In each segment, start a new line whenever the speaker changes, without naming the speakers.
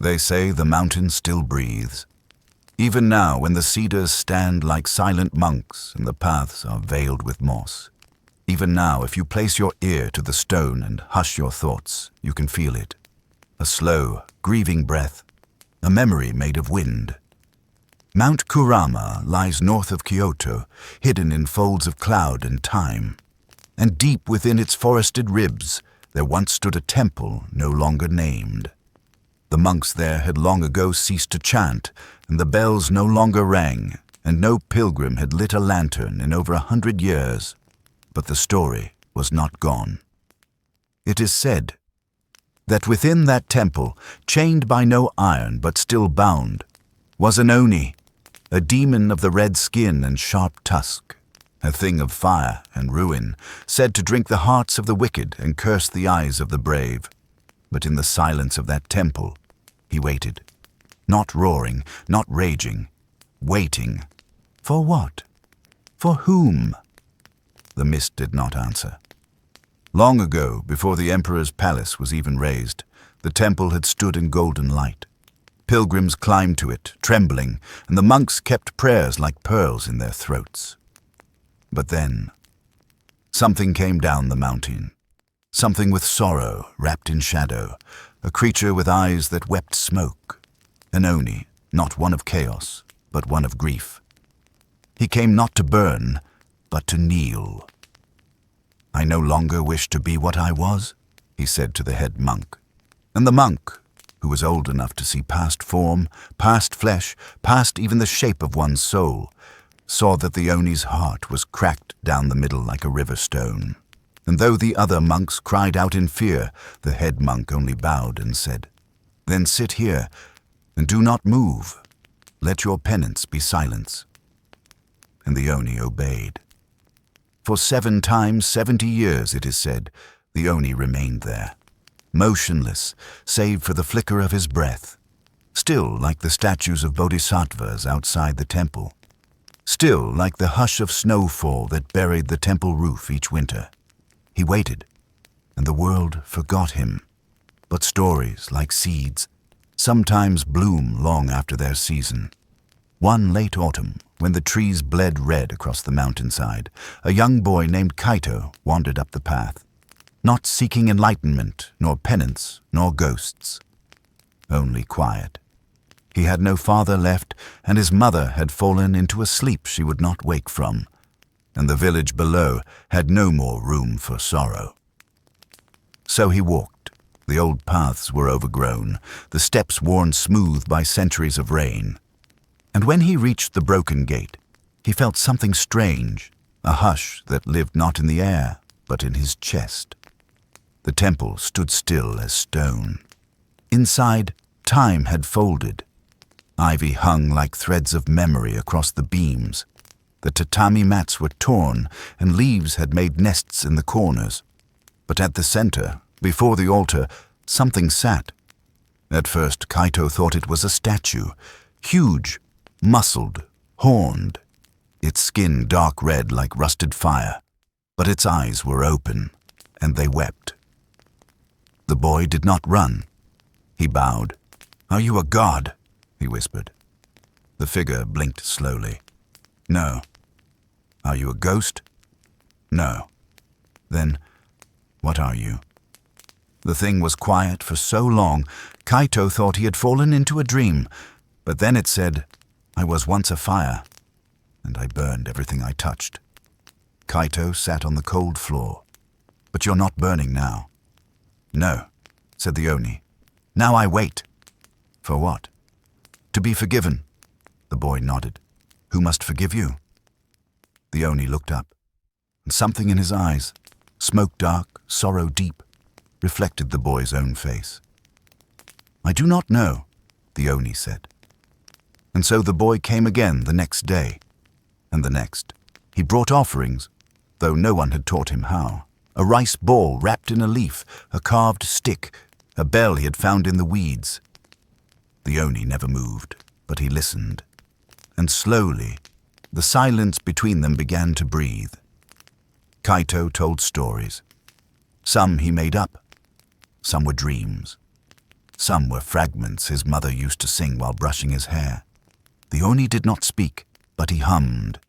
They say the mountain still breathes. Even now, when the cedars stand like silent monks and the paths are veiled with moss. Even now, if you place your ear to the stone and hush your thoughts, you can feel it. A slow, grieving breath, a memory made of wind. Mount Kurama lies north of Kyoto, hidden in folds of cloud and time. And deep within its forested ribs, there once stood a temple no longer named. The monks there had long ago ceased to chant, and the bells no longer rang, and no pilgrim had lit a lantern in over 100 years. But the story was not gone. It is said that within that temple, chained by no iron but still bound, was an Oni, a demon of the red skin and sharp tusk, a thing of fire and ruin, said to drink the hearts of the wicked and curse the eyes of the brave. But in the silence of that temple, he waited, not roaring, not raging, waiting. For what? For whom? The mist did not answer. Long ago, before the emperor's palace was even raised, the temple had stood in golden light. Pilgrims climbed to it, trembling, and the monks kept prayers like pearls in their throats. But then, something came down the mountain. Something with sorrow, wrapped in shadow, a creature with eyes that wept smoke. An Oni, not one of chaos, but one of grief. He came not to burn, but to kneel. I no longer wish to be what I was, he said to the head monk. And the monk, who was old enough to see past form, past flesh, past even the shape of one's soul, saw that the Oni's heart was cracked down the middle like a river stone. And though the other monks cried out in fear, the head monk only bowed and said, "Then sit here, and do not move. Let your penance be silence." And the Oni obeyed. For 7 times 70 years, it is said, the Oni remained there, motionless, save for the flicker of his breath, still like the statues of bodhisattvas outside the temple, still like the hush of snowfall that buried the temple roof each winter. He waited, and the world forgot him. But stories, like seeds, sometimes bloom long after their season. One late autumn, when the trees bled red across the mountainside, a young boy named Kaito wandered up the path, not seeking enlightenment, nor penance, nor ghosts. Only quiet. He had no father left, and his mother had fallen into a sleep she would not wake from, and the village below had no more room for sorrow. So he walked. The old paths were overgrown, the steps worn smooth by centuries of rain. And when he reached the broken gate, he felt something strange, a hush that lived not in the air, but in his chest. The temple stood still as stone. Inside, time had folded. Ivy hung like threads of memory across the beams. The tatami mats were torn, and leaves had made nests in the corners. But at the center, before the altar, something sat. At first, Kaito thought it was a statue, huge, muscled, horned, its skin dark red like rusted fire, but its eyes were open, and they wept. The boy did not run. He bowed. "Are you a god?" he whispered. The figure blinked slowly. "No." "Are you a ghost?" "No." "Then, what are you?" The thing was quiet for so long, Kaito thought he had fallen into a dream, but then it said, "I was once a fire, and I burned everything I touched." Kaito sat on the cold floor. "But you're not burning now." "No," said the Oni. "Now I wait." "For what?" "To be forgiven." The boy nodded. "Who must forgive you?" The Oni looked up, and something in his eyes, smoke dark, sorrow deep, reflected the boy's own face. "I do not know," the Oni said. And so the boy came again the next day, and the next. He brought offerings, though no one had taught him how. A rice ball wrapped in a leaf, a carved stick, a bell he had found in the weeds. The Oni never moved, but he listened. And slowly, the silence between them began to breathe. Kaito told stories. Some he made up, some were dreams. Some were fragments his mother used to sing while brushing his hair. The Oni did not speak, but he hummed,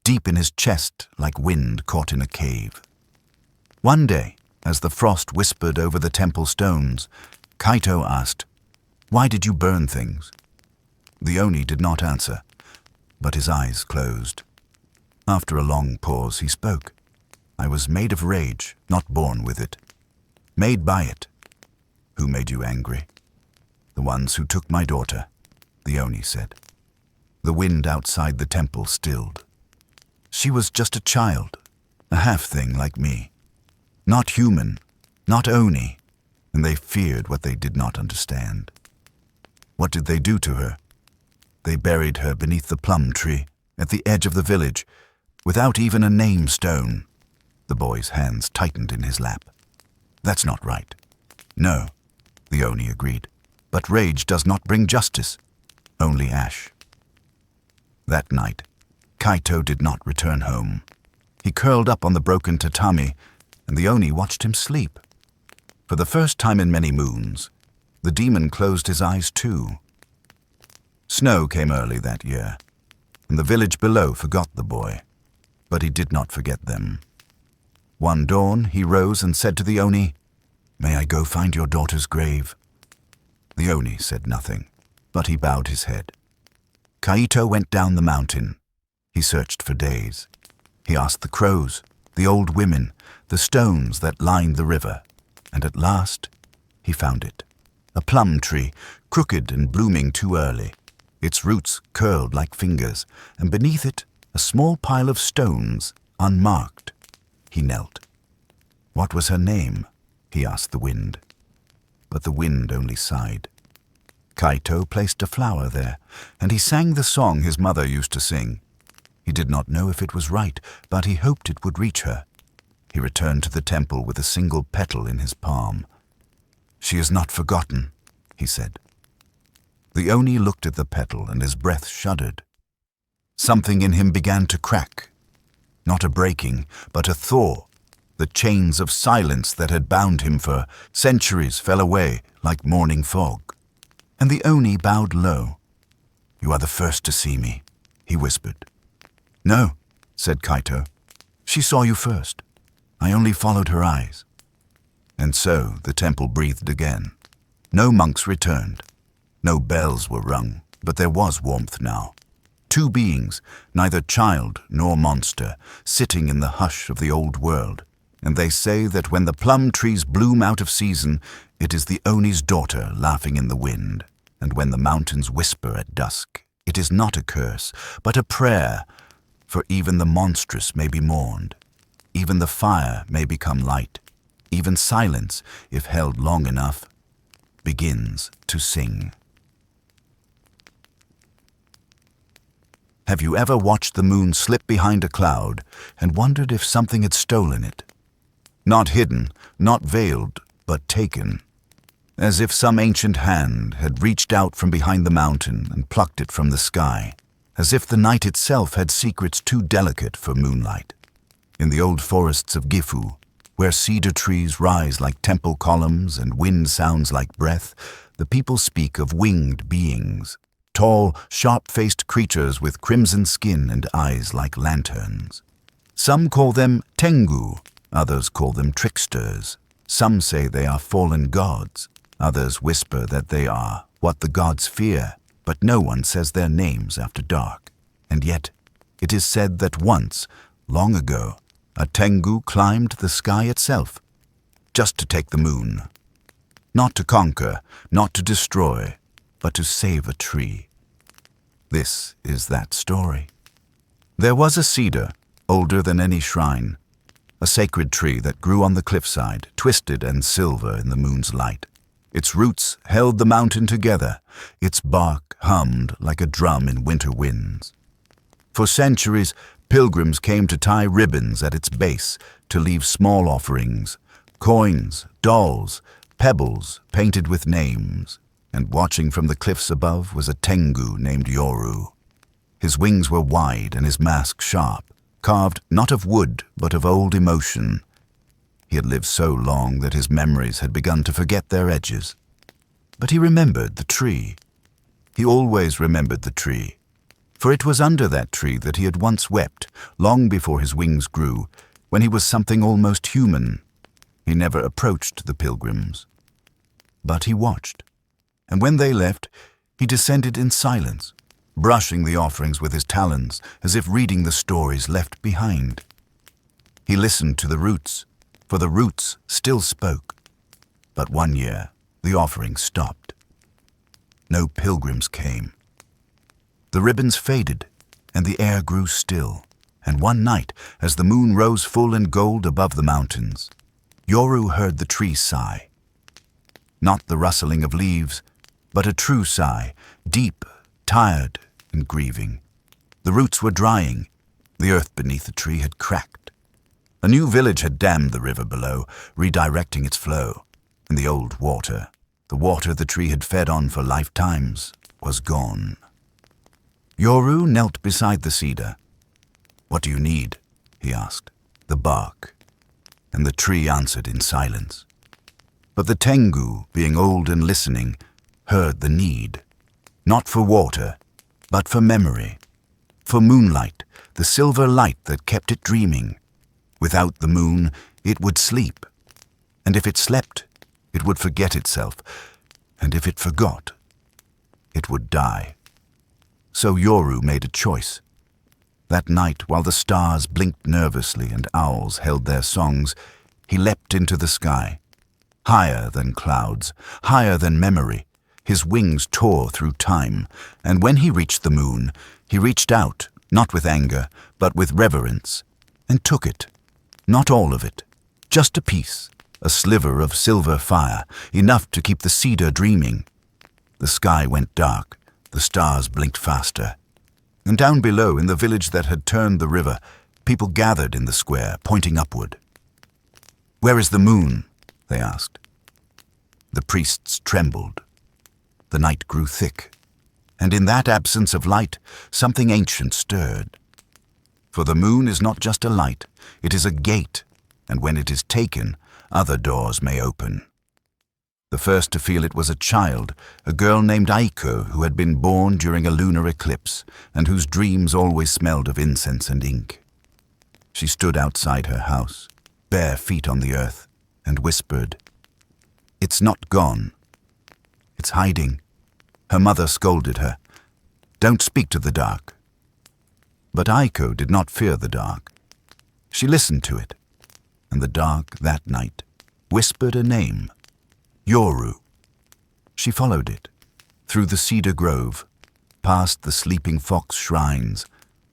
deep in his chest like wind caught in a cave. One day, as the frost whispered over the temple stones, Kaito asked, "Why did you burn things?" The Oni did not answer, but his eyes closed. After a long pause, he spoke. "I was made of rage, not born with it. Made by it." "Who made you angry?" "The ones who took my daughter," the Oni said. The wind outside the temple stilled. She was just a child, a half-thing like me. Not human, not Oni, and they feared what they did not understand. What did they do to her? They buried her beneath the plum tree, at the edge of the village, without even a name stone. The boy's hands tightened in his lap. "That's not right." "No," the Oni agreed. "But rage does not bring justice, only ash." That night, Kaito did not return home. He curled up on the broken tatami, and the Oni watched him sleep. For the first time in many moons, the demon closed his eyes too. Snow came early that year, and the village below forgot the boy, but he did not forget them. One dawn, he rose and said to the Oni, "May I go find your daughter's grave?" The Oni said nothing, but he bowed his head. Kaito went down the mountain. He searched for days. He asked the crows, the old women, the stones that lined the river, and at last he found it. A plum tree, crooked and blooming too early. Its roots curled like fingers, and beneath it a small pile of stones, unmarked. He knelt. What was her name? He asked the wind. But the wind only sighed. Kaito placed a flower there, and he sang the song his mother used to sing. He did not know if it was right, but he hoped it would reach her. He returned to the temple with a single petal in his palm. "She is not forgotten," he said. The Oni looked at the petal, and his breath shuddered. Something in him began to crack. Not a breaking, but a thaw. The chains of silence that had bound him for centuries fell away like morning fog. And the Oni bowed low. "You are the first to see me," he whispered. "No," said Kaito. "She saw you first. I only followed her eyes." And so the temple breathed again. No monks returned. No bells were rung, but there was warmth now. Two beings, neither child nor monster, sitting in the hush of the old world. And they say that when the plum trees bloom out of season, it is the Oni's daughter laughing in the wind. And when the mountains whisper at dusk, it is not a curse, but a prayer. For even the monstrous may be mourned. Even the fire may become light. Even silence, if held long enough, begins to sing. Have you ever watched the moon slip behind a cloud and wondered if something had stolen it? Not hidden, not veiled, but taken. As if some ancient hand had reached out from behind the mountain and plucked it from the sky. As if the night itself had secrets too delicate for moonlight. In the old forests of Gifu, where cedar trees rise like temple columns and wind sounds like breath, the people speak of winged beings. Tall, sharp-faced creatures with crimson skin and eyes like lanterns. Some call them Tengu, others call them tricksters. Some say they are fallen gods. Others whisper that they are what the gods fear, but no one says their names after dark. And yet, it is said that once, long ago, a Tengu climbed the sky itself, just to take the moon. Not to conquer, not to destroy, but to save a tree. This is that story. There was a cedar, older than any shrine, a sacred tree that grew on the cliffside, twisted and silver in the moon's light. Its roots held the mountain together. Its bark hummed like a drum in winter winds. For centuries, pilgrims came to tie ribbons at its base to leave small offerings, coins, dolls, pebbles painted with names. And watching from the cliffs above was a Tengu named Yoru. His wings were wide and his mask sharp, carved not of wood but of old emotion. He had lived so long that his memories had begun to forget their edges. But he remembered the tree. He always remembered the tree, for it was under that tree that he had once wept, long before his wings grew, when he was something almost human. He never approached the pilgrims. But he watched, and when they left, he descended in silence, brushing the offerings with his talons as if reading the stories left behind. He listened to the roots, for the roots still spoke. But one year, the offering stopped. No pilgrims came. The ribbons faded, and the air grew still, and one night, as the moon rose full and gold above the mountains, Yoru heard the trees sigh. Not the rustling of leaves, but a true sigh, deep, tired, and grieving. The roots were drying. The earth beneath the tree had cracked. A new village had dammed the river below, redirecting its flow, and the old water, the water the tree had fed on for lifetimes, was gone. Yoru knelt beside the cedar. "What do you need?" he asked. "The bark." And the tree answered in silence. But the Tengu, being old and listening, heard the need, not for water, but for memory, for moonlight, the silver light that kept it dreaming. Without the moon, it would sleep, and if it slept, it would forget itself, and if it forgot, it would die. So Yoru made a choice. That night, while the stars blinked nervously and owls held their songs, he leapt into the sky. Higher than clouds, higher than memory, his wings tore through time, and when he reached the moon, he reached out, not with anger, but with reverence, and took it. Not all of it, just a piece, a sliver of silver fire, enough to keep the cedar dreaming. The sky went dark, the stars blinked faster. And down below, in the village that had turned the river, people gathered in the square, pointing upward. "Where is the moon?" they asked. The priests trembled. The night grew thick, and in that absence of light, something ancient stirred. For the moon is not just a light, it is a gate, and when it is taken, other doors may open. The first to feel it was a child, a girl named Aiko, who had been born during a lunar eclipse, and whose dreams always smelled of incense and ink. She stood outside her house, bare feet on the earth, and whispered, "It's not gone. It's hiding." Her mother scolded her, "Don't speak to the dark." But Aiko did not fear the dark. She listened to it, and the dark that night whispered a name, Yoru. She followed it, through the cedar grove, past the sleeping fox shrines,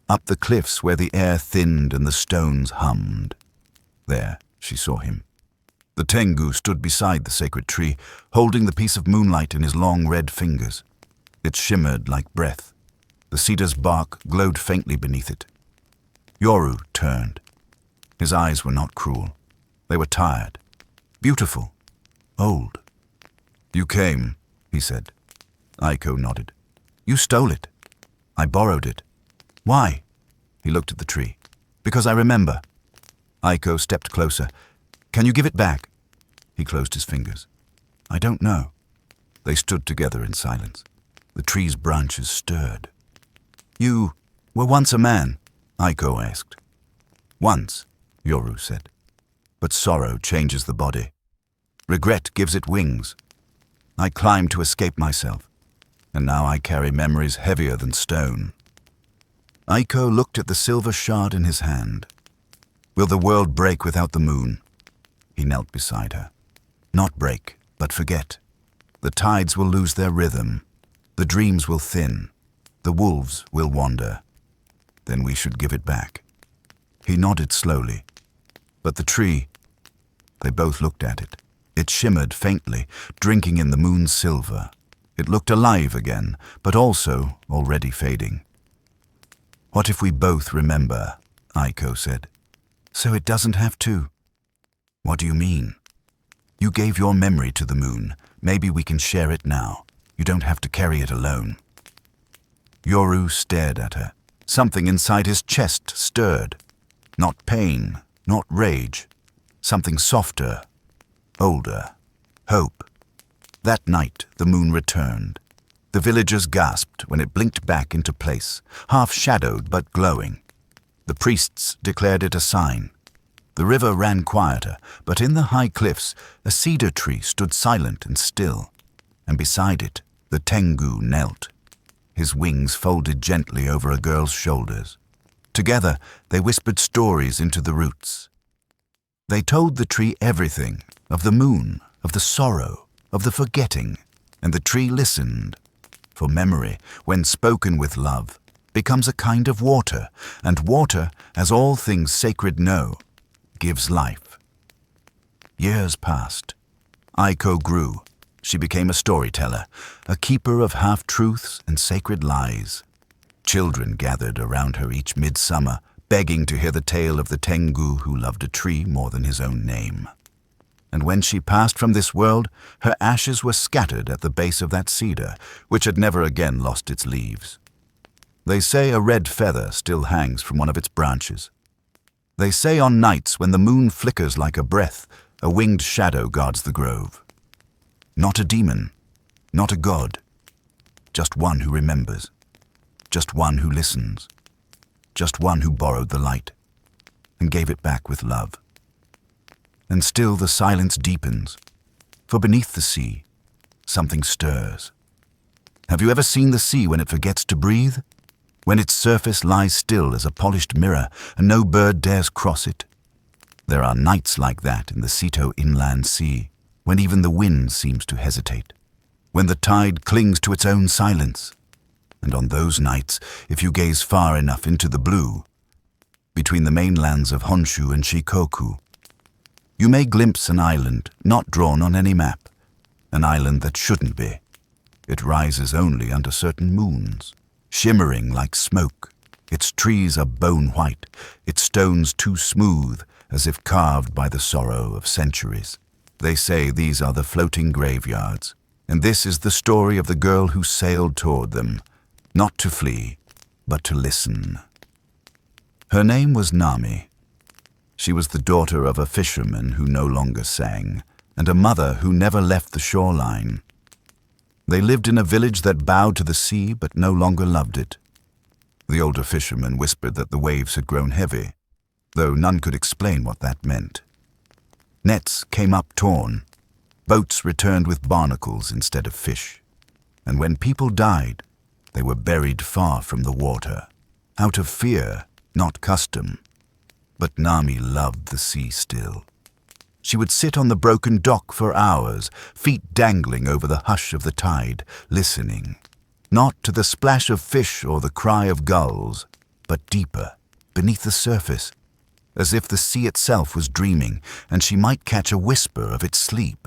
up the cliffs where the air thinned and the stones hummed. There she saw him. The Tengu stood beside the sacred tree, holding the piece of moonlight in his long red fingers. It shimmered like breath. The cedar's bark glowed faintly beneath it. Yoru turned. His eyes were not cruel. They were tired, beautiful, old. "You came," he said. Aiko nodded. "You stole it. I borrowed it." "Why?" He looked at the tree. "Because I remember." Aiko stepped closer. "Can you give it back?" He closed his fingers. "I don't know." They stood together in silence. The tree's branches stirred. "You were once a man?" Aiko asked. "Once," Yoru said. "But sorrow changes the body. Regret gives it wings. I climbed to escape myself, and now I carry memories heavier than stone." Aiko looked at the silver shard in his hand. "Will the world break without the moon?" He knelt beside her. "Not break, but forget. The tides will lose their rhythm. The dreams will thin. The wolves will wander. Then we should give it back." He nodded slowly. But the tree, they both looked at it. It shimmered faintly, drinking in the moon's silver. It looked alive again, but also already fading. "What if we both remember?" Aiko said. "So it doesn't have to." "What do you mean?" "You gave your memory to the moon. Maybe we can share it now. You don't have to carry it alone." Yoru stared at her. Something inside his chest stirred. Not pain, not rage. Something softer, older, hope. That night, the moon returned. The villagers gasped when it blinked back into place, half-shadowed but glowing. The priests declared it a sign. The river ran quieter, but in the high cliffs, a cedar tree stood silent and still, and beside it, the Tengu knelt, his wings folded gently over a girl's shoulders. Together, they whispered stories into the roots. They told the tree everything, of the moon, of the sorrow, of the forgetting, and the tree listened. For memory, when spoken with love, becomes a kind of water, and water, as all things sacred know, gives life. Years passed. Aiko grew. She became a storyteller, a keeper of half-truths and sacred lies. Children gathered around her each midsummer, begging to hear the tale of the Tengu who loved a tree more than his own name. And when she passed from this world, her ashes were scattered at the base of that cedar, which had never again lost its leaves. They say a red feather still hangs from one of its branches. They say on nights when the moon flickers like a breath, a winged shadow guards the grove. Not a demon, not a god, just one who remembers, just one who listens, just one who borrowed the light and gave it back with love. And still the silence deepens, for beneath the sea, something stirs. Have you ever seen the sea when it forgets to breathe? When its surface lies still as a polished mirror and no bird dares cross it? There are nights like that in the Seto inland sea, when even the wind seems to hesitate, when the tide clings to its own silence. And on those nights, if you gaze far enough into the blue, between the mainlands of Honshu and Shikoku, you may glimpse an island not drawn on any map, an island that shouldn't be. It rises only under certain moons, shimmering like smoke. Its trees are bone white, its stones too smooth, as if carved by the sorrow of centuries. They say these are the floating graveyards, and this is the story of the girl who sailed toward them, not to flee, but to listen. Her name was Nami. She was the daughter of a fisherman who no longer sang, and a mother who never left the shoreline. They lived in a village that bowed to the sea but no longer loved it. The older fisherman whispered that the waves had grown heavy, though none could explain what that meant. Nets came up torn, boats returned with barnacles instead of fish, and when people died, they were buried far from the water, out of fear, not custom. But Nami loved the sea still. She would sit on the broken dock for hours, feet dangling over the hush of the tide, listening, not to the splash of fish or the cry of gulls, but deeper, beneath the surface, as if the sea itself was dreaming and she might catch a whisper of its sleep.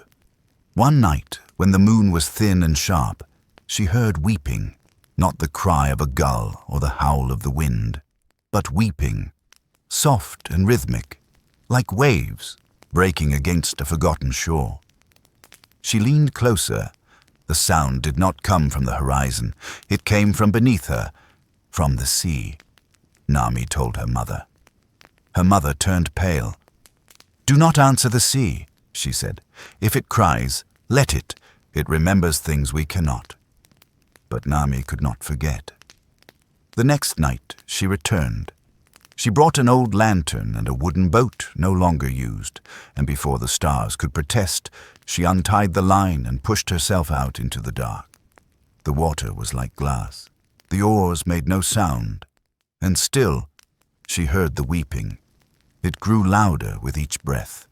One night, when the moon was thin and sharp, she heard weeping, not the cry of a gull or the howl of the wind, but weeping, soft and rhythmic, like waves breaking against a forgotten shore. She leaned closer. The sound did not come from the horizon. It came from beneath her, from the sea, Nami told her mother. Her mother turned pale. "Do not answer the sea," she said. "If it cries, let it. It remembers things we cannot." But Nami could not forget. The next night she returned. She brought an old lantern and a wooden boat no longer used, and before the stars could protest, she untied the line and pushed herself out into the dark. The water was like glass. The oars made no sound, and still she heard the weeping. It grew louder with each breath.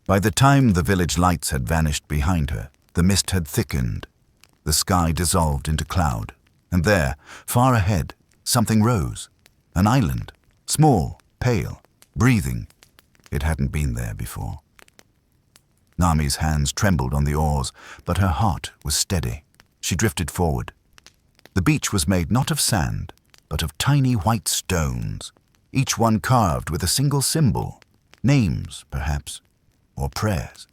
By the time the village lights had vanished behind her, the mist had thickened. The sky dissolved into cloud, and there, far ahead, something rose. An island, small, pale, breathing. It hadn't been there before. Nami's hands trembled on the oars, but her heart was steady. She drifted forward. The beach was made not of sand, but of tiny white stones, each one carved with a single symbol, names, perhaps, or prayers.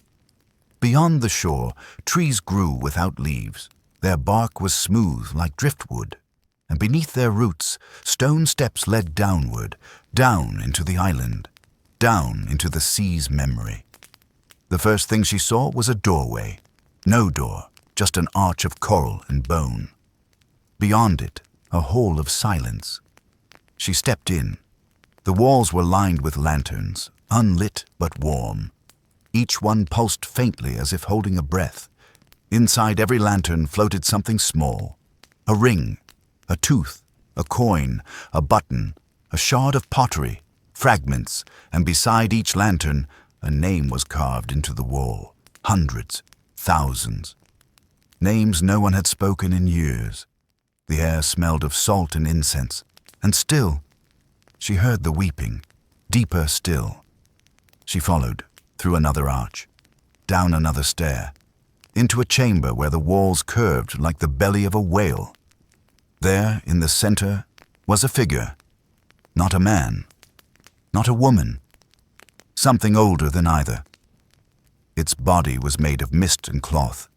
Beyond the shore, trees grew without leaves. Their bark was smooth like driftwood, and beneath their roots, stone steps led downward, down into the island, down into the sea's memory. The first thing she saw was a doorway. No door, just an arch of coral and bone. Beyond it, a hall of silence. She stepped in. The walls were lined with lanterns, unlit but warm. Each one pulsed faintly as if holding a breath. Inside every lantern floated something small. A ring, a tooth, a coin, a button, a shard of pottery, fragments, and beside each lantern, a name was carved into the wall. Hundreds, thousands. Names no one had spoken in years. The air smelled of salt and incense, and still, she heard the weeping, deeper still. She followed, through another arch, down another stair, into a chamber where the walls curved like the belly of a whale. There, in the center, was a figure. Not a man, not a woman, something older than either. Its body was made of mist and cloth,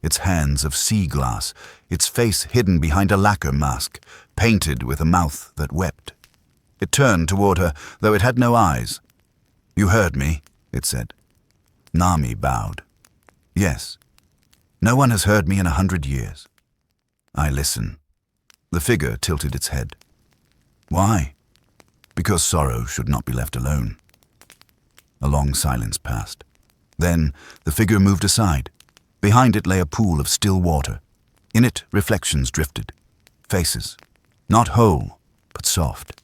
its hands of sea glass, its face hidden behind a lacquer mask, painted with a mouth that wept. It turned toward her, though it had no eyes. "You heard me," it said. Nami bowed. "Yes. No one has heard me in 100 years. I listen." The figure tilted its head. "Why?" "Because sorrow should not be left alone." A long silence passed. Then the figure moved aside. Behind it lay a pool of still water. In it, reflections drifted. Faces. Not whole, but soft.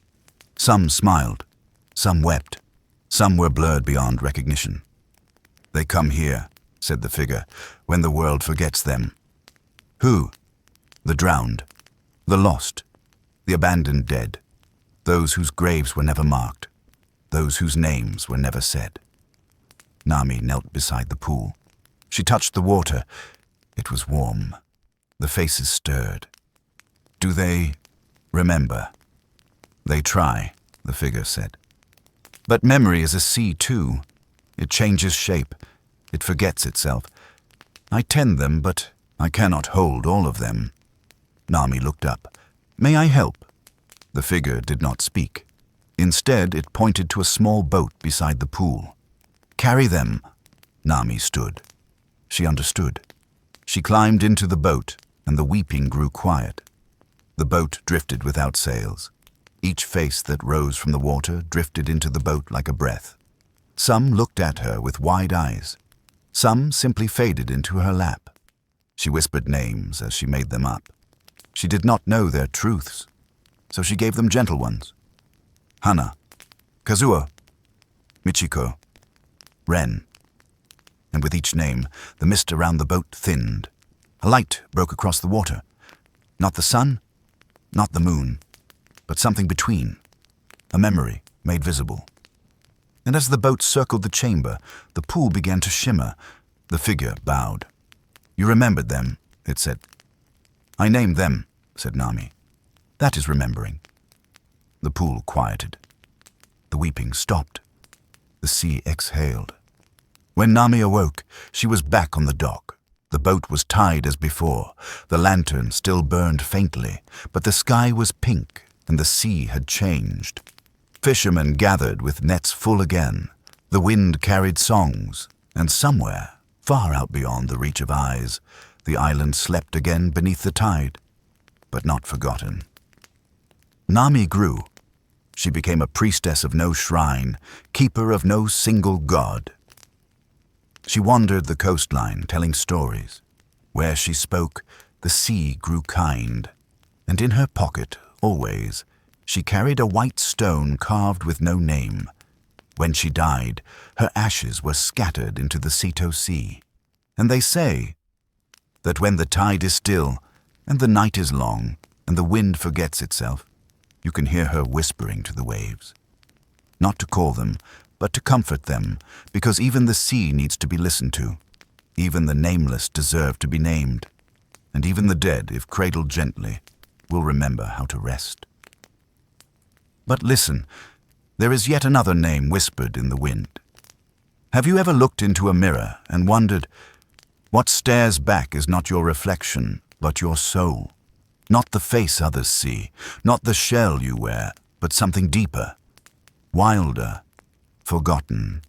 Some smiled. Some wept. Some were blurred beyond recognition. "They come here," said the figure, "when the world forgets them." "Who?" "The drowned. The lost. The abandoned dead. Those whose graves were never marked. Those whose names were never said." Nami knelt beside the pool. She touched the water. It was warm. The faces stirred. "Do they remember?" "They try," the figure said. "But memory is a sea too. It changes shape. It forgets itself. I tend them, but I cannot hold all of them." Nami looked up. "May I help?" The figure did not speak. Instead, it pointed to a small boat beside the pool. "Carry them." Nami stood. She understood. She climbed into the boat, and the weeping grew quiet. The boat drifted without sails. Each face that rose from the water drifted into the boat like a breath. Some looked at her with wide eyes. Some simply faded into her lap. She whispered names as she made them up. She did not know their truths, so she gave them gentle ones. Hana, Kazuo, Michiko, Ren. And with each name, the mist around the boat thinned. A light broke across the water. Not the sun, not the moon, but something between. A memory made visible. And as the boat circled the chamber, the pool began to shimmer. The figure bowed. "You remembered them," it said. "I named them," said Nami. "That is remembering." The pool quieted. The weeping stopped. The sea exhaled. When Nami awoke, she was back on the dock. The boat was tied as before. The lantern still burned faintly, but the sky was pink and the sea had changed. Fishermen gathered with nets full again. The wind carried songs, and somewhere, far out beyond the reach of eyes, the island slept again beneath the tide, but not forgotten. Nami grew. She became a priestess of no shrine, keeper of no single god. She wandered the coastline, telling stories. Where she spoke, the sea grew kind, and in her pocket, always, she carried a white stone carved with no name. When she died, her ashes were scattered into the Seto Sea. And they say that when the tide is still, and the night is long, and the wind forgets itself, you can hear her whispering to the waves. Not to call them, but to comfort them, because even the sea needs to be listened to. Even the nameless deserve to be named, and even the dead, if cradled gently, will remember how to rest. But listen, there is yet another name whispered in the wind. Have you ever looked into a mirror and wondered, what stares back is not your reflection, but your soul? Not the face others see, not the shell you wear, but something deeper, wilder, forgotten.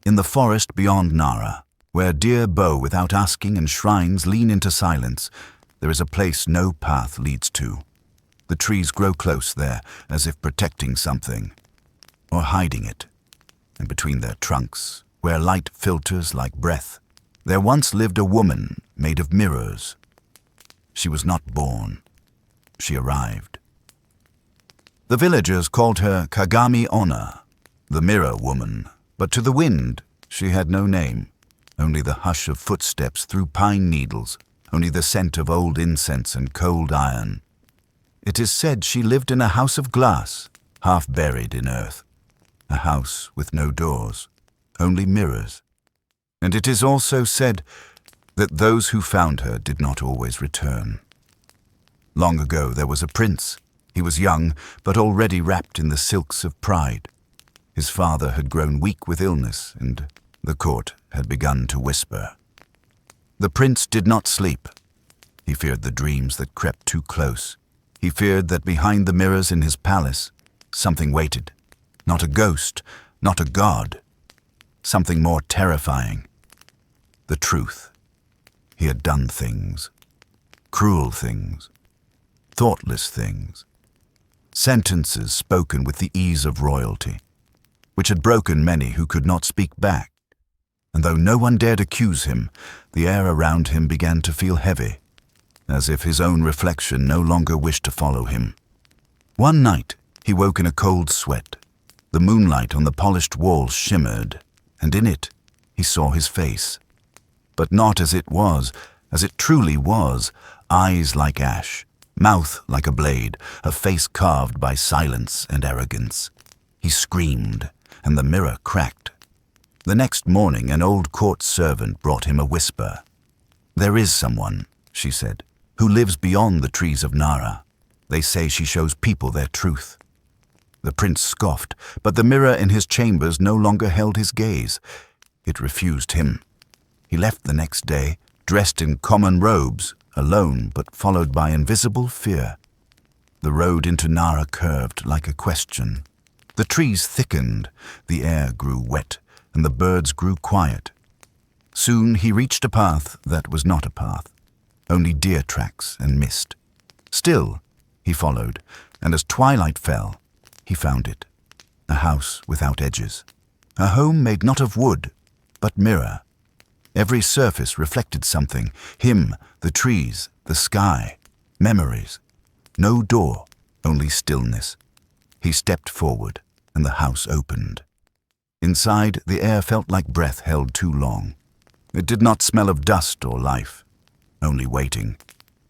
In the forest beyond Nara, Where deer bow without asking and shrines lean into silence, there is a place no path leads to. The trees grow close there, as if protecting something, or hiding it. And between their trunks, where light filters like breath, there once lived a woman made of mirrors. She was not born. She arrived. The villagers called her Kagami Onna, the mirror woman, but to the wind she had no name, only the hush of footsteps through pine needles, only the scent of old incense and cold iron. It is said she lived in a house of glass, half buried in earth, a house with no doors, only mirrors. And it is also said that those who found her did not always return. Long ago there was a prince. He was young, but already wrapped in the silks of pride. His father had grown weak with illness, and the court had begun to whisper. The prince did not sleep. He feared the dreams that crept too close. He feared that behind the mirrors in his palace, something waited. Not a ghost, not a god. Something more terrifying. The truth. He had done things. Cruel things. Thoughtless things. Sentences spoken with the ease of royalty, which had broken many who could not speak back. And though no one dared accuse him, the air around him began to feel heavy, as if his own reflection no longer wished to follow him. One night, he woke in a cold sweat. The moonlight on the polished walls shimmered, and in it, he saw his face. But not as it was, as it truly was, eyes like ash, mouth like a blade, a face carved by silence and arrogance. He screamed, and the mirror cracked. The next morning, an old court servant brought him a whisper. "There is someone," she said, "who lives beyond the trees of Nara. They say she shows people their truth." The prince scoffed, but the mirror in his chambers no longer held his gaze. It refused him. He left the next day, dressed in common robes, alone but followed by invisible fear. The road into Nara curved like a question. The trees thickened, the air grew wet, and the birds grew quiet. Soon he reached a path that was not a path, only deer tracks and mist. Still, he followed, and as twilight fell, he found it. A house without edges. A home made not of wood, but mirror. Every surface reflected something, him, the trees, the sky, memories. No door, only stillness. He stepped forward, and the house opened. Inside, the air felt like breath held too long. It did not smell of dust or life, only waiting.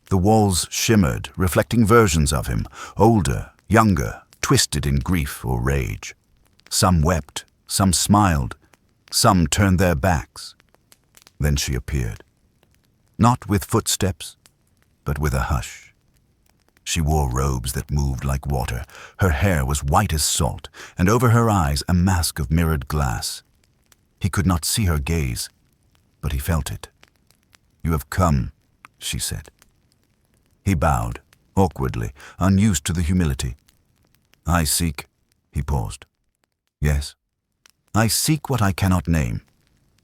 The walls shimmered, reflecting versions of him, older, younger, twisted in grief or rage. Some wept, some smiled, some turned their backs. Then she appeared, not with footsteps, but with a hush. She wore robes that moved like water. Her hair was white as salt, and over her eyes a mask of mirrored glass. He could not see her gaze, but he felt it. "You have come," she said. He bowed, awkwardly, unused to the humility. "I seek," he paused. "Yes, I seek what I cannot name."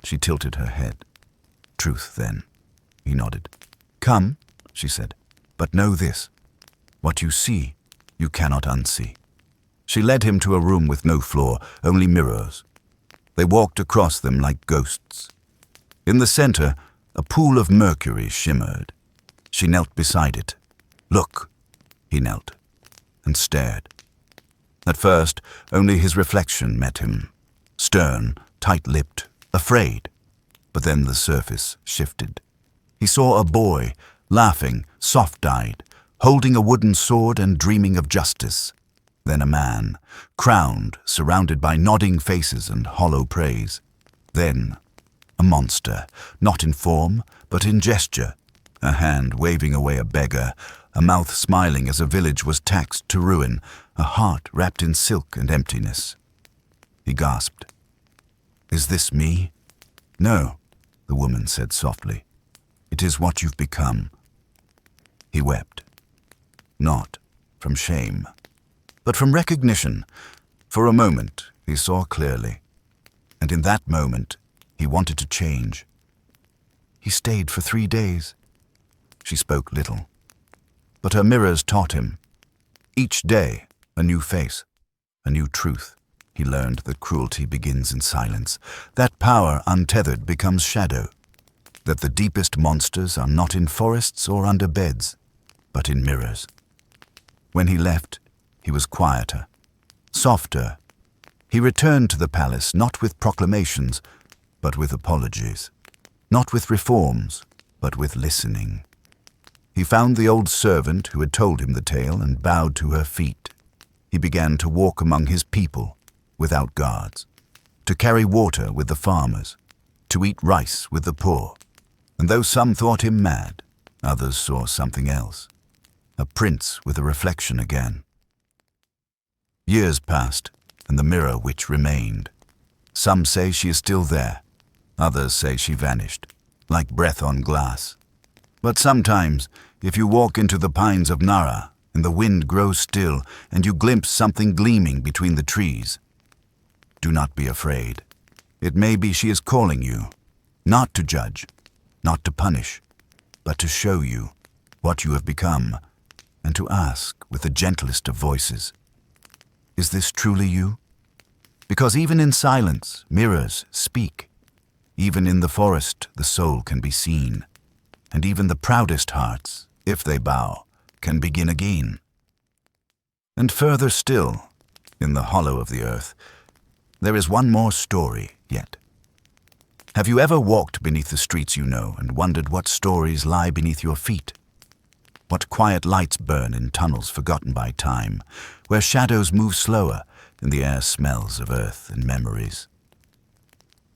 She tilted her head. "Truth, then," he nodded. "Come," she said, "but know this. What you see, you cannot unsee." She led him to a room with no floor, only mirrors. They walked across them like ghosts. In the center, a pool of mercury shimmered. She knelt beside it. "Look," he knelt, and stared. At first, only his reflection met him. Stern, tight-lipped, afraid. But then the surface shifted. He saw a boy, laughing, soft-eyed, holding a wooden sword and dreaming of justice. Then a man, crowned, surrounded by nodding faces and hollow praise. Then a monster, not in form, but in gesture, a hand waving away a beggar, a mouth smiling as a village was taxed to ruin, a heart wrapped in silk and emptiness. He gasped. "Is this me?" "No," the woman said softly. "It is what you've become." He wept. Not from shame, but from recognition. For a moment, he saw clearly. And in that moment, he wanted to change. He stayed for 3 days. She spoke little, but her mirrors taught him. Each day, a new face, a new truth. He learned that cruelty begins in silence, that power untethered becomes shadow, that the deepest monsters are not in forests or under beds, but in mirrors. When he left, he was quieter, softer. He returned to the palace not with proclamations, but with apologies, not with reforms, but with listening. He found the old servant who had told him the tale and bowed to her feet. He began to walk among his people, without guards, to carry water with the farmers, to eat rice with the poor. And though some thought him mad, others saw something else, a prince with a reflection again. Years passed, and the mirror witch remained. Some say she is still there, others say she vanished, like breath on glass. But sometimes, if you walk into the pines of Nara, and the wind grows still, and you glimpse something gleaming between the trees, do not be afraid. It may be she is calling you, not to judge, not to punish, but to show you what you have become, and to ask with the gentlest of voices, is this truly you? Because even in silence, mirrors speak. Even in the forest, the soul can be seen, and even the proudest hearts, if they bow, can begin again. And further still, in the hollow of the earth, there is one more story yet. Have you ever walked beneath the streets you know and wondered what stories lie beneath your feet? What quiet lights burn in tunnels forgotten by time, where shadows move slower and the air smells of earth and memories?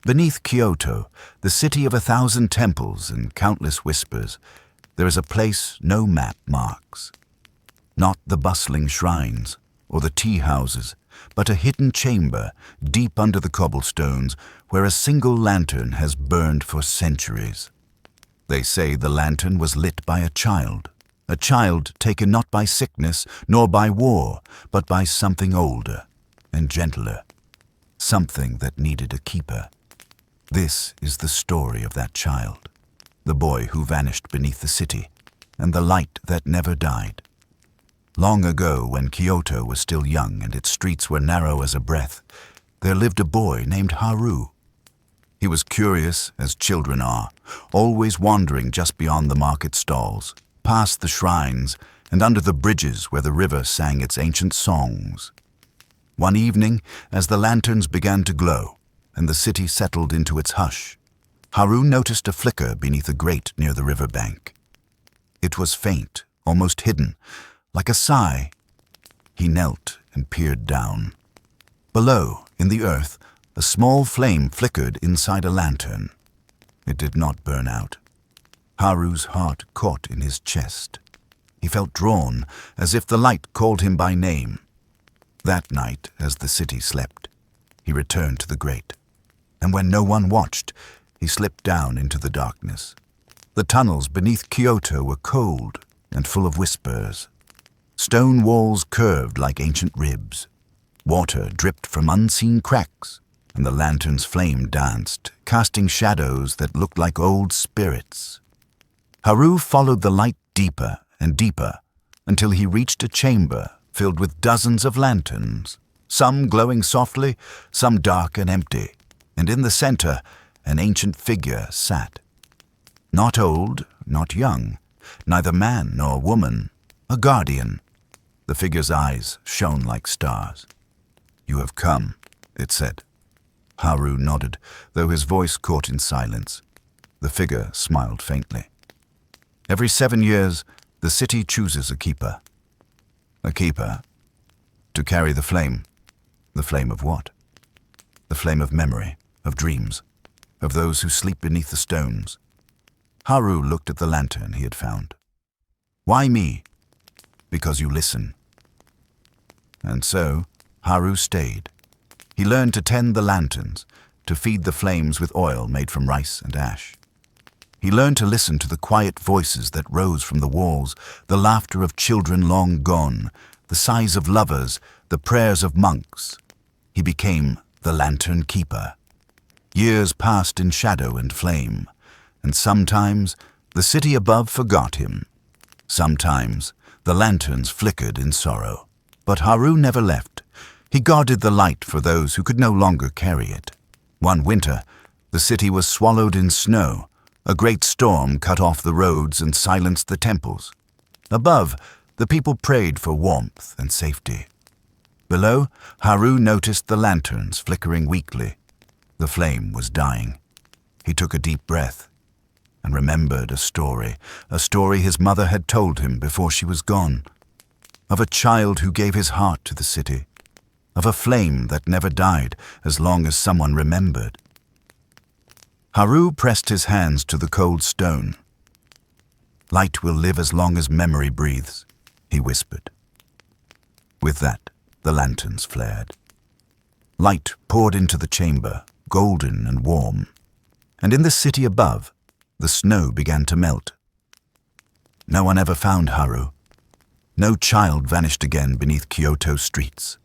Beneath Kyoto, the city of 1,000 temples and countless whispers, there is a place no map marks. Not the bustling shrines or the tea houses, but a hidden chamber deep under the cobblestones where a single lantern has burned for centuries. They say the lantern was lit by a child taken not by sickness nor by war, but by something older and gentler, something that needed a keeper. This is the story of that child, the boy who vanished beneath the city, and the light that never died. Long ago, when Kyoto was still young and its streets were narrow as a breath, there lived a boy named Haru. He was curious, as children are, always wandering just beyond the market stalls, past the shrines, and under the bridges where the river sang its ancient songs. One evening, as the lanterns began to glow, and the city settled into its hush, Haru noticed a flicker beneath a grate near the river bank. It was faint, almost hidden, like a sigh. He knelt and peered down. Below, in the earth, a small flame flickered inside a lantern. It did not burn out. Haru's heart caught in his chest. He felt drawn, as if the light called him by name. That night, as the city slept, he returned to the grate, and when no one watched, he slipped down into the darkness. The tunnels beneath Kyoto were cold and full of whispers. Stone walls curved like ancient ribs. Water dripped from unseen cracks, and the lantern's flame danced, casting shadows that looked like old spirits. Haru followed the light deeper and deeper until he reached a chamber filled with dozens of lanterns, some glowing softly, some dark and empty, and in the center, an ancient figure sat. Not old, not young, neither man nor woman, a guardian. The figure's eyes shone like stars. "You have come," it said. Haru nodded, though his voice caught in silence. The figure smiled faintly. Every 7 years, the city chooses a keeper. A keeper to carry the flame. The flame of what? The flame of memory, of dreams, of those who sleep beneath the stones. Haru looked at the lantern he had found. "Why me?" "Because you listen." And so, Haru stayed. He learned to tend the lanterns, to feed the flames with oil made from rice and ash. He learned to listen to the quiet voices that rose from the walls, the laughter of children long gone, the sighs of lovers, the prayers of monks. He became the lantern keeper. Years passed in shadow and flame, and sometimes the city above forgot him. Sometimes the lanterns flickered in sorrow. But Haru never left. He guarded the light for those who could no longer carry it. One winter, the city was swallowed in snow. A great storm cut off the roads and silenced the temples. Above, the people prayed for warmth and safety. Below, Haru noticed the lanterns flickering weakly. The flame was dying. He took a deep breath and remembered a story his mother had told him before she was gone, of a child who gave his heart to the city, of a flame that never died as long as someone remembered. Haru pressed his hands to the cold stone. "Light will live as long as memory breathes," he whispered. With that, the lanterns flared. Light poured into the chamber, golden and warm, and in the city above, the snow began to melt. No one ever found Haru. No child vanished again beneath Kyoto streets.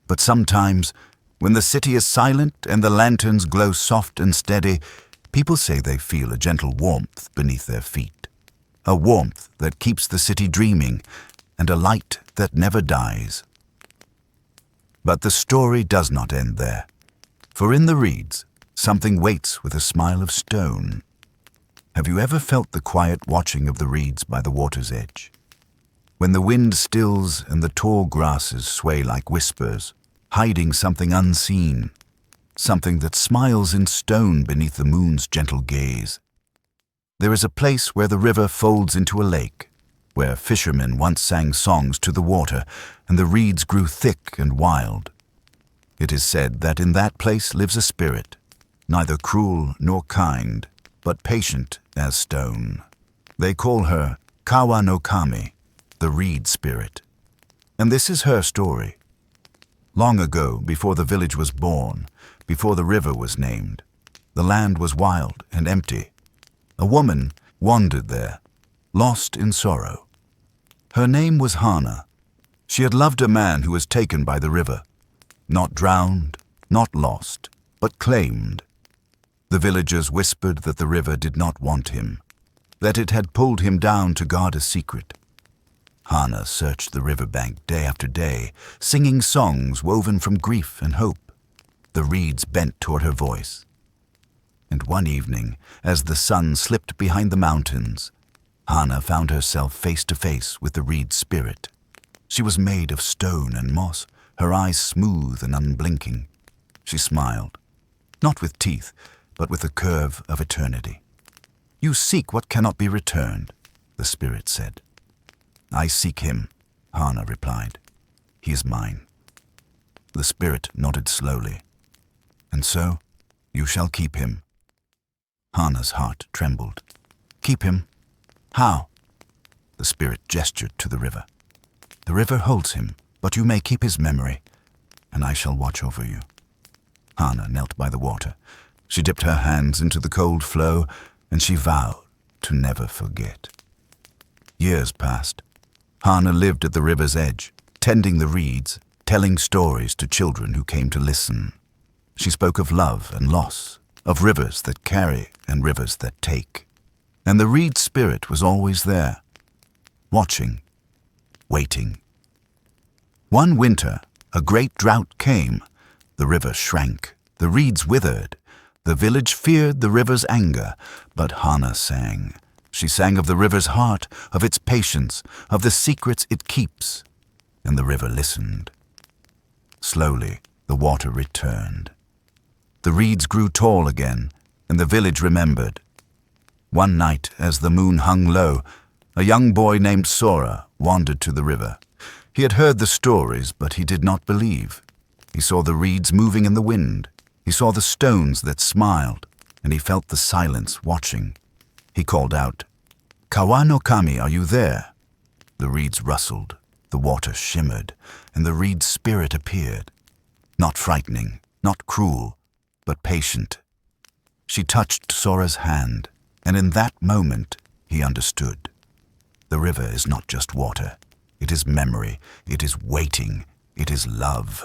But sometimes, when the city is silent and the lanterns glow soft and steady, people say they feel a gentle warmth beneath their feet. A warmth that keeps the city dreaming, and a light that never dies. But the story does not end there. For in the reeds, something waits with a smile of stone. Have you ever felt the quiet watching of the reeds by the water's edge? When the wind stills and the tall grasses sway like whispers, hiding something unseen, something that smiles in stone beneath the moon's gentle gaze. There is a place where the river folds into a lake, where fishermen once sang songs to the water, and the reeds grew thick and wild. It is said that in that place lives a spirit, neither cruel nor kind, but patient as stone. They call her Kawa no Kami, the reed spirit. And this is her story. Long ago, before the village was born, before the river was named, the land was wild and empty. A woman wandered there, lost in sorrow. Her name was Hana. She had loved a man who was taken by the river, not drowned, not lost, but claimed. The villagers whispered that the river did not want him, that it had pulled him down to guard a secret. Hana searched the riverbank day after day, singing songs woven from grief and hope. The reeds bent toward her voice. And one evening, as the sun slipped behind the mountains, Hana found herself face to face with the reed spirit. She was made of stone and moss, her eyes smooth and unblinking. She smiled, not with teeth, but with the curve of eternity. "You seek what cannot be returned," the spirit said. "I seek him," Hana replied. "He is mine." The spirit nodded slowly. "And so, you shall keep him." Hana's heart trembled. "Keep him? How?" The spirit gestured to the river. "The river holds him, but you may keep his memory, and I shall watch over you." Hana knelt by the water. She dipped her hands into the cold flow, and she vowed to never forget. Years passed. Hana lived at the river's edge, tending the reeds, telling stories to children who came to listen. She spoke of love and loss, of rivers that carry and rivers that take. And the reed spirit was always there, watching, waiting. One winter, a great drought came. The river shrank, the reeds withered. The village feared the river's anger, but Hana sang. She sang of the river's heart, of its patience, of the secrets it keeps. And the river listened. Slowly, the water returned. The reeds grew tall again, and the village remembered. One night, as the moon hung low, a young boy named Sora wandered to the river. He had heard the stories, but he did not believe. He saw the reeds moving in the wind. He saw the stones that smiled, and he felt the silence watching. He called out, "Kawa no Kami, are you there?" The reeds rustled, the water shimmered, and the reed spirit appeared. Not frightening, not cruel, but patient. She touched Sora's hand, and in that moment he understood. The river is not just water. It is memory, it is waiting, it is love.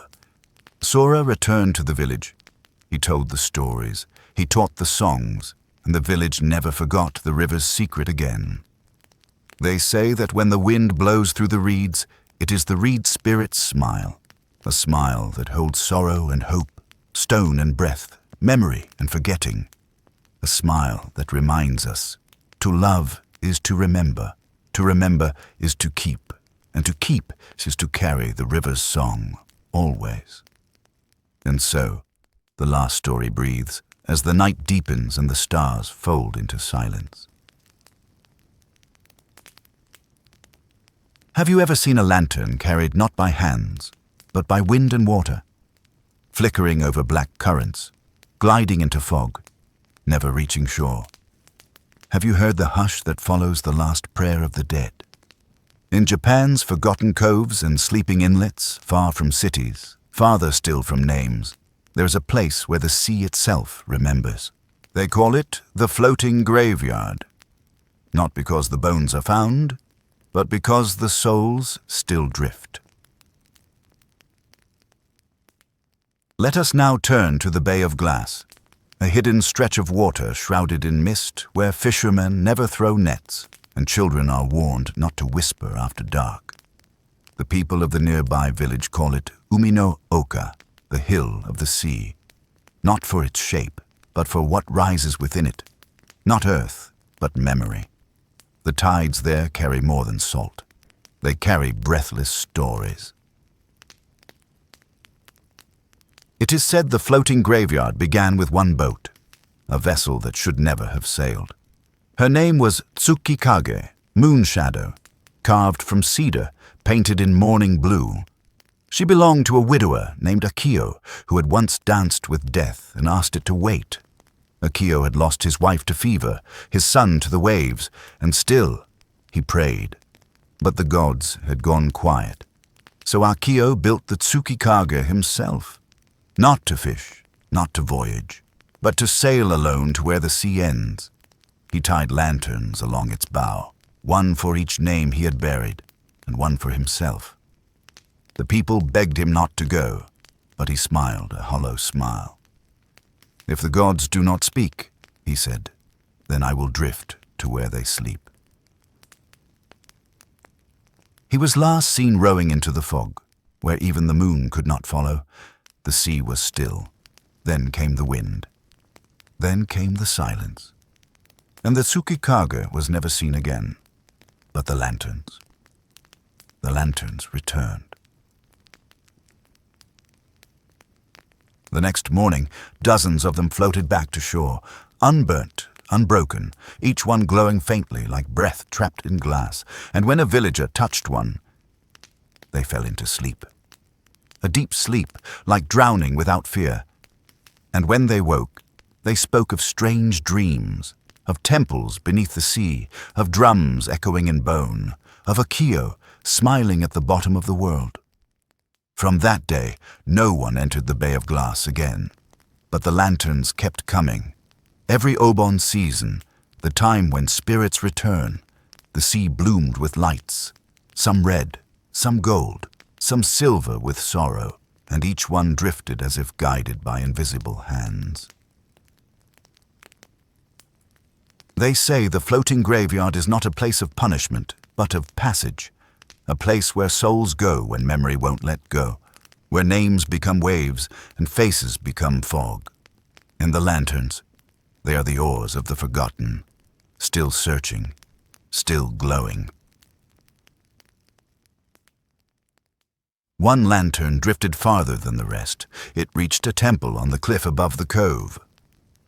Sora returned to the village. He told the stories, he taught the songs, and the village never forgot the river's secret again. They say that when the wind blows through the reeds, it is the reed spirit's smile, a smile that holds sorrow and hope, stone and breath, memory and forgetting, a smile that reminds us to love is to remember is to keep, and to keep is to carry the river's song, always. And so, the last story breathes as the night deepens and the stars fold into silence. Have you ever seen a lantern carried not by hands, but by wind and water, flickering over black currents, gliding into fog, never reaching shore? Have you heard the hush that follows the last prayer of the dead? In Japan's forgotten coves and sleeping inlets, far from cities, farther still from names, there is a place where the sea itself remembers. They call it the floating graveyard, not because the bones are found, but because the souls still drift. Let us now turn to the Bay of Glass, a hidden stretch of water shrouded in mist where fishermen never throw nets and children are warned not to whisper after dark. The people of the nearby village call it Umi-no-Oka, the hill of the sea, not for its shape, but for what rises within it, not earth, but memory. The tides there carry more than salt. They carry breathless stories. It is said the floating graveyard began with one boat, a vessel that should never have sailed. Her name was Tsukikage, moon shadow, carved from cedar, painted in morning blue. She belonged to a widower named Akio, who had once danced with death and asked it to wait. Akio had lost his wife to fever, his son to the waves, and still he prayed. But the gods had gone quiet. So Akio built the Tsukikage himself, not to fish, not to voyage, but to sail alone to where the sea ends. He tied lanterns along its bow, one for each name he had buried, and one for himself. The people begged him not to go, but he smiled a hollow smile. If the gods do not speak, he said, then I will drift to where they sleep. He was last seen rowing into the fog, where even the moon could not follow. The sea was still. Then came the wind. Then came the silence. And the Tsukikage was never seen again. But the lanterns returned. The next morning, dozens of them floated back to shore, unburnt, unbroken, each one glowing faintly like breath trapped in glass, and when a villager touched one, they fell into sleep. A deep sleep, like drowning without fear. And when they woke, they spoke of strange dreams, of temples beneath the sea, of drums echoing in bone, of Akio smiling at the bottom of the world. From that day, no one entered the Bay of Glass again, but the lanterns kept coming. Every Obon season, the time when spirits return, the sea bloomed with lights, some red, some gold, some silver with sorrow, and each one drifted as if guided by invisible hands. They say the floating graveyard is not a place of punishment, but of passage, a place where souls go when memory won't let go, where names become waves and faces become fog. And the lanterns, they are the oars of the forgotten, still searching, still glowing. One lantern drifted farther than the rest. It reached a temple on the cliff above the cove.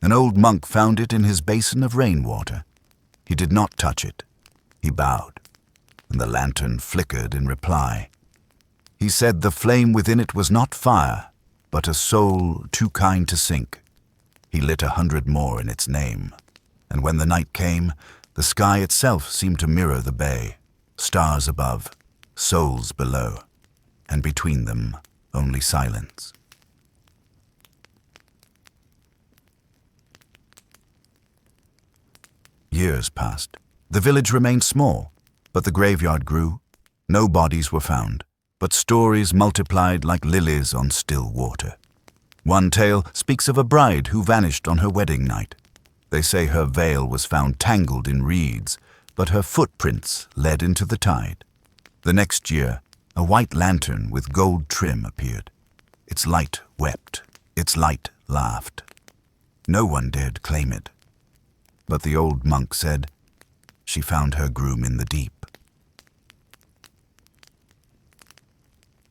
An old monk found it in his basin of rainwater. He did not touch it. He bowed, and the lantern flickered in reply. He said the flame within it was not fire, but a soul too kind to sink. He lit 100 more in its name, and when the night came, the sky itself seemed to mirror the bay, stars above, souls below, and between them only silence. Years passed. The village remained small, but the graveyard grew. No bodies were found, but stories multiplied like lilies on still water. One tale speaks of a bride who vanished on her wedding night. They say her veil was found tangled in reeds, but her footprints led into the tide. The next year, a white lantern with gold trim appeared. Its light wept, its light laughed. No one dared claim it. But the old monk said, she found her groom in the deep.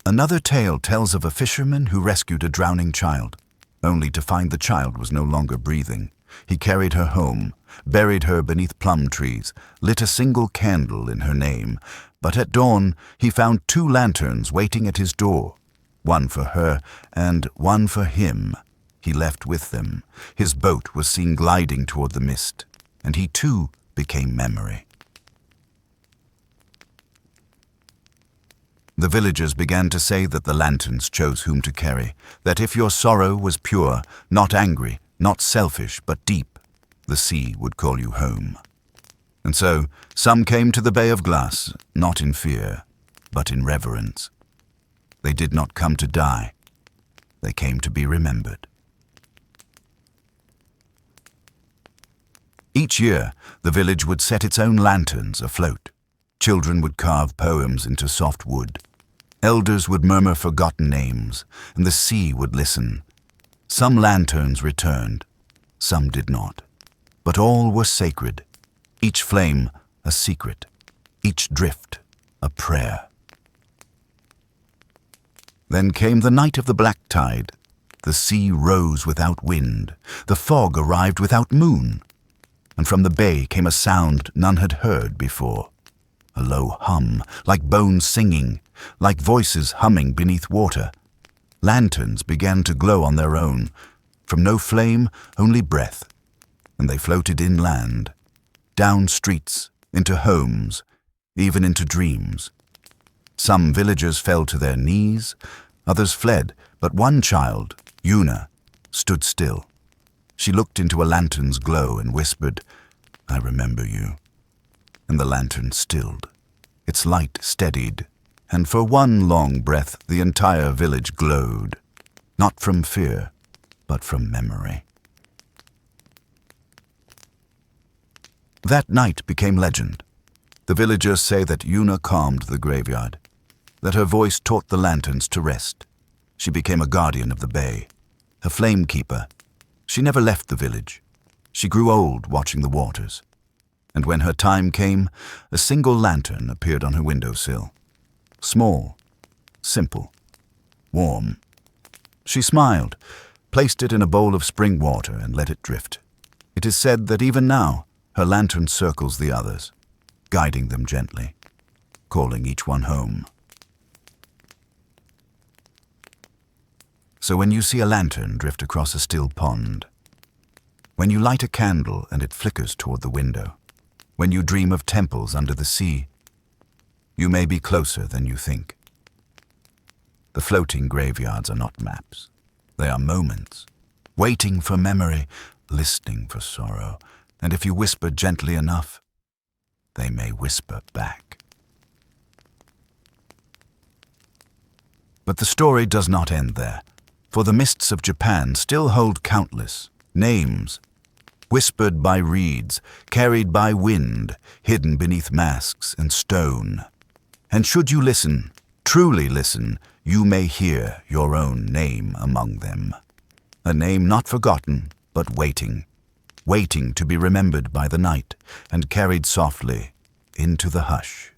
Another tale tells of a fisherman who rescued a drowning child, only to find the child was no longer breathing. He carried her home, buried her beneath plum trees, lit a single candle in her name, but at dawn he found 2 lanterns waiting at his door, one for her and one for him. He left with them. His boat was seen gliding toward the mist, and he too became memory. The villagers began to say that the lanterns chose whom to carry, that if your sorrow was pure, not angry, not selfish, but deep, the sea would call you home. And so some came to the Bay of Glass, not in fear, but in reverence. They did not come to die. They came to be remembered. Each year, the village would set its own lanterns afloat. Children would carve poems into soft wood. Elders would murmur forgotten names, and the sea would listen. Some lanterns returned, some did not. But all were sacred, each flame a secret, each drift a prayer. Then came the night of the black tide. The sea rose without wind, the fog arrived without moon, and from the bay came a sound none had heard before. A low hum, like bones singing, like voices humming beneath water. Lanterns began to glow on their own, from no flame, only breath, and they floated inland, down streets, into homes, even into dreams. Some villagers fell to their knees, others fled, but one child, Yuna, stood still. She looked into a lantern's glow and whispered, "I remember you." And the lantern stilled. Its light steadied, and for one long breath the entire village glowed, not from fear, but from memory. That night became legend. The villagers say that Yuna calmed the graveyard, that her voice taught the lanterns to rest. She became a guardian of the bay, a flame keeper. She never left the village. She grew old watching the waters. And when her time came, a single lantern appeared on her windowsill. Small, simple, warm. She smiled, placed it in a bowl of spring water and let it drift. It is said that even now, her lantern circles the others, guiding them gently, calling each one home. So when you see a lantern drift across a still pond, when you light a candle and it flickers toward the window, when you dream of temples under the sea, you may be closer than you think. The floating graveyards are not maps. They are moments, waiting for memory, listening for sorrow, and if you whisper gently enough, they may whisper back. But the story does not end there, for the mists of Japan still hold countless names, whispered by reeds, carried by wind, hidden beneath masks and stone. And should you listen, truly listen, you may hear your own name among them. A name not forgotten, but waiting, waiting to be remembered by the night and carried softly into the hush.